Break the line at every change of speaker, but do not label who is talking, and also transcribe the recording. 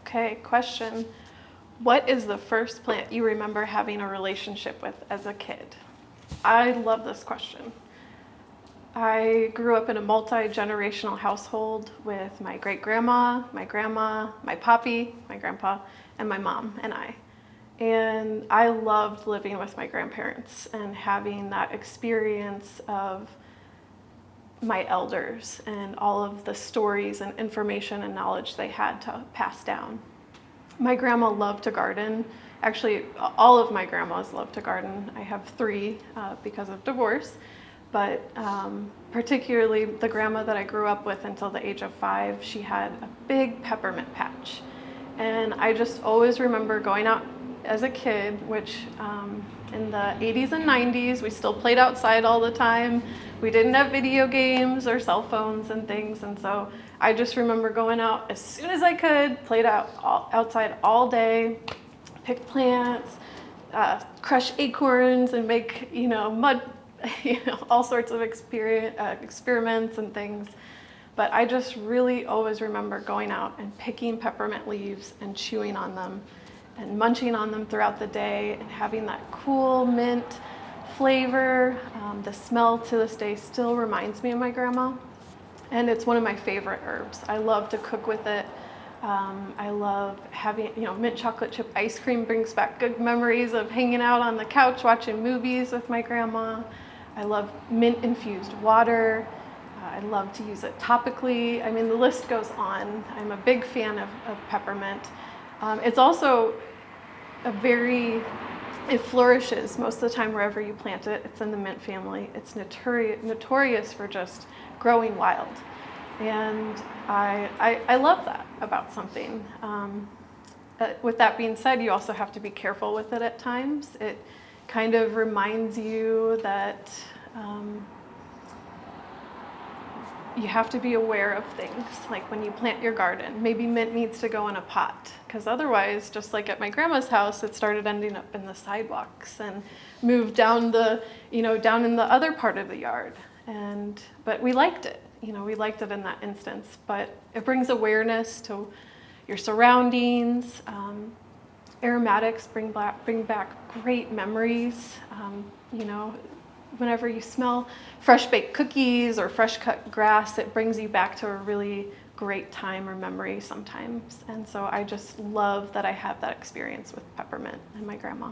Okay, question. What is the first plant you remember having a relationship with as a kid? I love this question. I grew up in a multi-generational household with my great-grandma, my grandma, my poppy, my grandpa, and my mom and I. And I loved living with my grandparents and having that experience of my elders and all of the stories and information and knowledge they had to pass down. My grandma loved to garden. Actually, all of my grandmas loved to garden. I have three because of divorce, but particularly the grandma that I grew up with until the age of 5, she had a big peppermint patch. And I just always remember going out as a kid, which in the 80s and 90s, we still played outside all the time. We didn't have video games or cell phones and things, and so I just remember going out as soon as I could, played outside all day, pick plants, crush acorns and make, mud, all sorts of experiments and things. But I just really always remember going out and picking peppermint leaves and chewing on them and munching on them throughout the day and having that cool mint flavor. The smell to this day still reminds me of my grandma. And it's one of my favorite herbs. I love to cook with it. I love having, mint chocolate chip ice cream brings back good memories of hanging out on the couch watching movies with my grandma. I love mint infused water. I love to use it topically. I mean, the list goes on. I'm a big fan of peppermint. It's also it flourishes most of the time wherever you plant it. It's in the mint family. It's notorious for just growing wild. And I love that about something. With that being said, you also have to be careful with it at times. It kind of reminds you that you have to be aware of things, like when you plant your garden, maybe mint needs to go in a pot, because otherwise, just like at my grandma's house, it started ending up in the sidewalks and moved down down in the other part of the yard. But we liked it, we liked it in that instance. But it brings awareness to your surroundings. Aromatics bring back great memories. Whenever you smell fresh baked cookies or fresh cut grass, it brings you back to a really great time or memory sometimes. And so I just love that I have that experience with peppermint and my grandma.